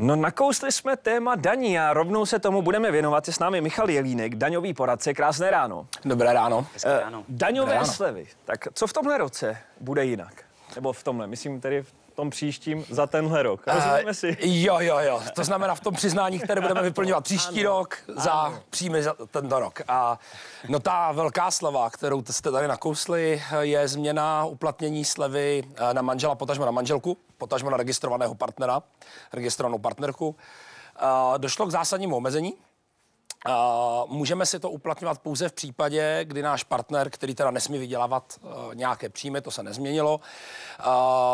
No nakousli jsme téma daní a rovnou se tomu budeme věnovat. Je s námi Michal Jelínek, daňový poradce. Krásné ráno. Dobré ráno. Daňové Dobré ráno. slevy. Tak co v tomhle roce bude jinak? Nebo v tomhle, myslím tedy v tom příštím za tenhle rok. Rozumíme si? Jo. To znamená v tom přiznání, které budeme vyplňovat příští rok za příjmy za tento rok. A no ta velká sleva, kterou jste tady nakousli, je změna uplatnění slevy na manžela, potažmo na manželku, potažmo na registrovaného partnera, registrovanou partnerku. Došlo k zásadnímu omezení. Můžeme si to uplatňovat pouze v případě, kdy náš partner, který teda nesmí vydělávat nějaké příjmy, to se nezměnilo,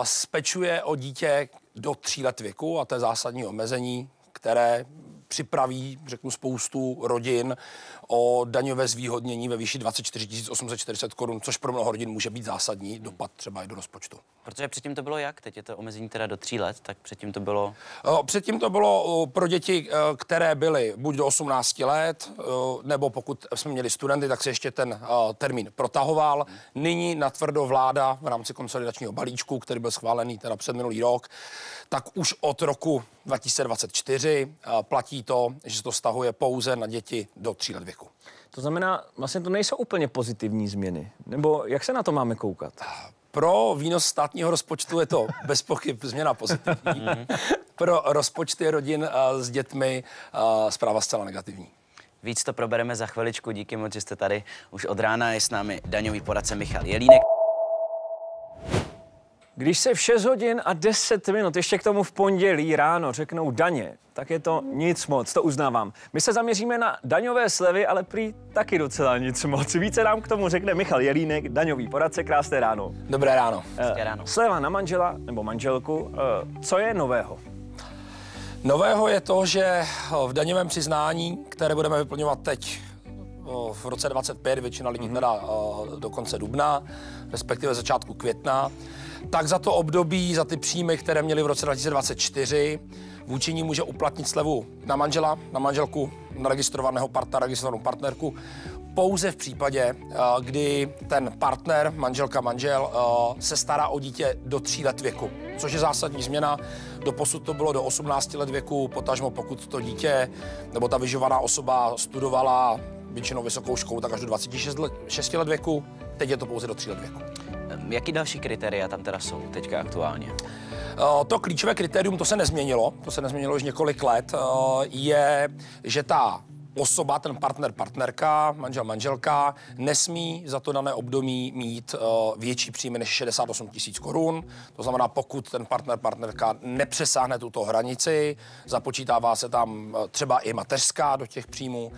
spečuje o dítě do 3 let věku, a to je zásadní omezení, které připraví, řeknu, spoustu rodin o daňové zvýhodnění ve výši 24 840 korun, což pro mnoho rodin může být zásadní dopad třeba i do rozpočtu. Protože předtím to bylo jak? Teď je to omezení teda do 3 let, tak předtím to bylo... Předtím to bylo pro děti, které byly buď do 18 let, nebo pokud jsme měli studenty, tak se ještě ten termín protahoval. Nyní natvrdo vláda v rámci konsolidačního balíčku, který byl schválený teda předminulý rok, tak už od roku 2024 platí to, že se to vztahuje pouze na děti do 3 let věku. To znamená, vlastně to nejsou úplně pozitivní změny. Nebo jak se na to máme koukat? Pro výnos státního rozpočtu je to bez pochyb změna pozitivní. Pro rozpočty rodin s dětmi zpráva zcela negativní. Víc to probereme za chviličku, díky moc, že jste tady. Už od rána je s námi daňový poradce Michal Jelínek. Když se v 6 hodin a 10 minut ještě k tomu v pondělí ráno řeknou daně, tak je to nic moc, to uznávám. My se zaměříme na daňové slevy, ale prý taky docela nic moc. Více nám k tomu řekne Michal Jelínek, daňový poradce. Krásné ráno. Dobré ráno. Ráno. Sleva na manžela nebo manželku, co je nového? Nového je to, že v daňovém přiznání, které budeme vyplňovat teď v roce 2025, většina lidí teda do konce dubna, respektive začátku května, tak za to období, za ty příjmy, které měli v roce 2024, vůči ní může uplatnit slevu na manžela, na manželku, na registrovaného partnera, registrovanou partnerku, pouze v případě, kdy ten partner, manželka, manžel, se stará o dítě do 3 let věku, což je zásadní změna. Doposud to bylo do 18 let věku, potažmo pokud to dítě nebo ta vyživovaná osoba studovala většinou vysokou školu, tak až do 26 let věku, teď je to pouze do 3 let věku. Jaký další kritéria tam teda jsou teďka aktuálně? To klíčové kritérium, to se nezměnilo už několik let, je, že ta osoba, ten partner, partnerka, manžel, manželka, nesmí za to dané období mít větší příjmy než 68 000 korun. To znamená, pokud ten partner, partnerka nepřesáhne tuto hranici, započítává se tam třeba i mateřská do těch příjmů,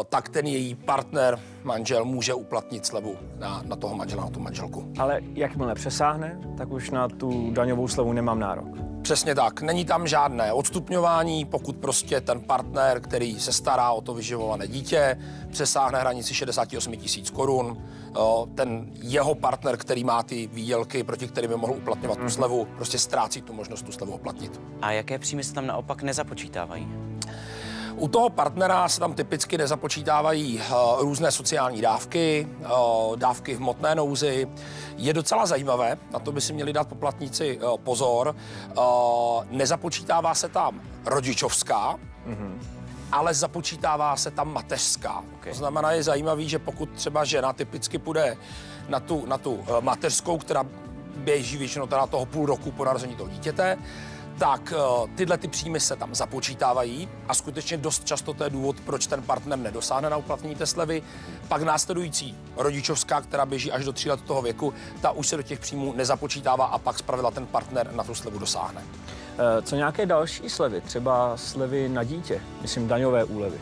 tak ten její partner, manžel může uplatnit slevu na toho manžela, na tu manželku. Ale jakmile přesáhne, tak už na tu daňovou slevu nemám nárok. Přesně tak. Není tam žádné odstupňování, pokud prostě ten partner, který se stará o to vyživované dítě, přesáhne hranici 68 000 korun, ten jeho partner, který má ty výdělky, proti kterým by mohl uplatňovat tu slevu, prostě ztrácí tu možnost tu slevu uplatnit. A jaké příjmy se tam naopak nezapočítávají? U toho partnera se tam typicky nezapočítávají různé sociální dávky, dávky v hmotné nouzi. Je docela zajímavé, na to by si měli dát poplatníci pozor, nezapočítává se tam rodičovská, ale započítává se tam mateřská. Okay. To znamená, je zajímavý, že pokud třeba žena typicky půjde na tu mateřskou, která běží většinou teda toho půl roku po narození toho dítěte, tak tyhle ty příjmy se tam započítávají a skutečně dost často to je důvod, proč ten partner nedosáhne na uplatnění té slevy. Pak následující rodičovská, která běží až do 3 let toho věku, ta už se do těch příjmů nezapočítává a pak zpravidla ten partner na tu slevu dosáhne. Co nějaké další slevy, třeba slevy na dítě, myslím daňové úlevy?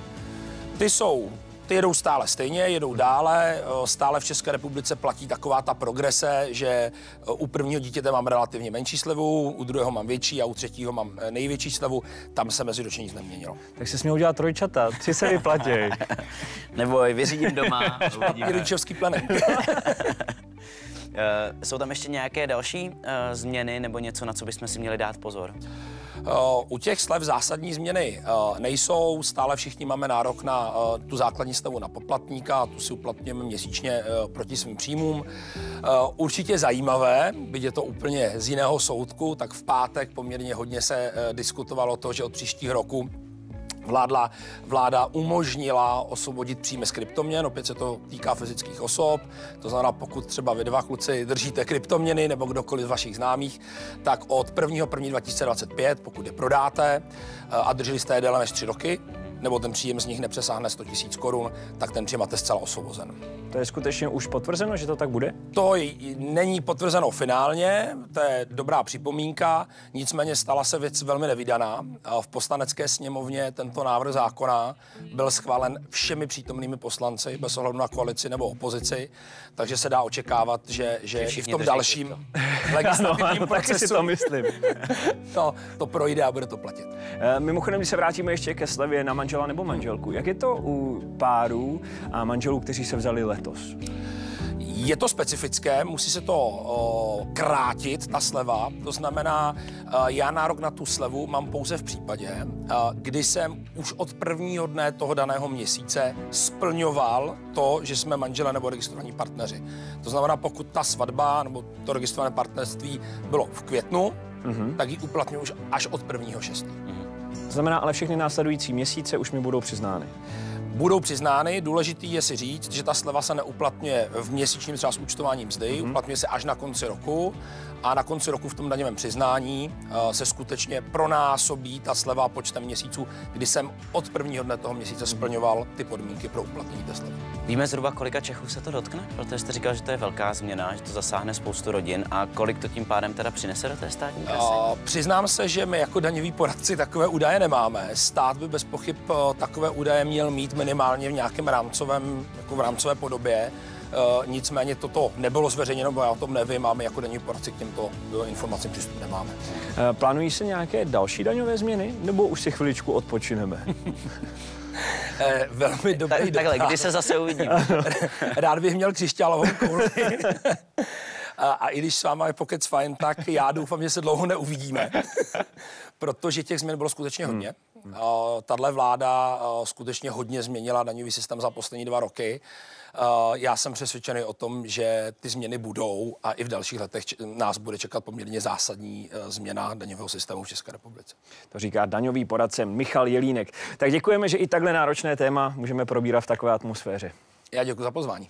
Ty jedou stále stejně, jedou dále. Stále v České republice platí taková ta progrese, že u prvního dítěte mám relativně menší slevu, u druhého mám větší a u třetího mám největší slevu. Tam se meziročně nic neměnilo. Tak se směl udělat trojčata, 3 se vyplatěj. Neboj, vyřídím doma. I rodičovský plenek. Jsou tam ještě nějaké další změny nebo něco, na co bychom si měli dát pozor? U těch slev zásadní změny nejsou, stále všichni máme nárok na tu základní slevu na poplatníka, tu si uplatňujeme měsíčně proti svým příjmům. Určitě zajímavé, byť je to úplně z jiného soudku, tak v pátek poměrně hodně se diskutovalo to, že od příštího roku vláda umožnila osvobodit příjmy z kryptoměn, opět se to týká fyzických osob, to znamená, pokud třeba vy dva kluci držíte kryptoměny nebo kdokoliv z vašich známých, tak od 1.1.2025, pokud je prodáte a drželi jste je déle než 3 roky, nebo ten příjem z nich nepřesáhne 100 000 korun, tak ten příjem máte zcela osvobozen. To je skutečně už potvrzeno, že to tak bude? To není potvrzeno finálně, to je dobrá připomínka, nicméně stala se věc velmi nevídaná. V Poslanecké sněmovně tento návrh zákona byl schválen všemi přítomnými poslanci, bez ohledu na koalici nebo opozici, takže se dá očekávat, že i v tom dalším legislativním taky si to myslím. to projde a bude to platit. Mimochodem, když se vrátíme ještě ke slevě na manžela nebo manželku, jak je to u párů a manželů, kteří se vzali letos? Je to specifické, musí se to krátit, ta sleva, to znamená, já nárok na tu slevu mám pouze v případě, kdy jsem už od prvního dne toho daného měsíce splňoval to, že jsme manželé nebo registrovaní partneři. To znamená, pokud ta svatba nebo to registrované partnerství bylo v květnu, tak ji uplatňuji už až od 1.6. To znamená, ale všechny následující měsíce už mi budou přiznány. Budou přiznány, důležitý je si říct, že ta sleva se neuplatňuje v měsíčním třeba zúčtování mzdy, uplatňuje se až na konci roku a na konci roku v tom daňovém přiznání se skutečně pronásobí ta sleva počtem měsíců, kdy jsem od prvního dne toho měsíce splňoval ty podmínky pro uplatnění té slevy. Víme zhruba, kolika Čechů se to dotkne? Protože jste říkal, že to je velká změna, že to zasáhne spoustu rodin a kolik to tím pádem teda přinese do té státní kasy? Přiznám se, že my jako daňoví poradci takové údaje nemáme. Stát by bez pochyb takové údaje měl mít minimálně v nějakém v rámcové podobě. Nicméně toto nebylo zveřejněno, bo já o tom nevím a my jako daňoví poradci k těmto informacím přístup nemáme. Plánují se nějaké další daňové změny, nebo už si chviličku odpočineme? Velmi dobrý dotaz. Takhle, kdy se zase uvidíme? Rád bych měl křišťálovou kouli. A i když s váma je pokec fajn, tak já doufám, že se dlouho neuvidíme, protože těch změn bylo skutečně hodně. Tahle vláda skutečně hodně změnila daňový systém za poslední 2 roky. Já jsem přesvědčený o tom, že ty změny budou a i v dalších letech nás bude čekat poměrně zásadní změna daňového systému v České republice. To říká daňový poradce Michal Jelínek. Tak děkujeme, že i takhle náročné téma můžeme probírat v takové atmosféře. Já děkuji za pozvání.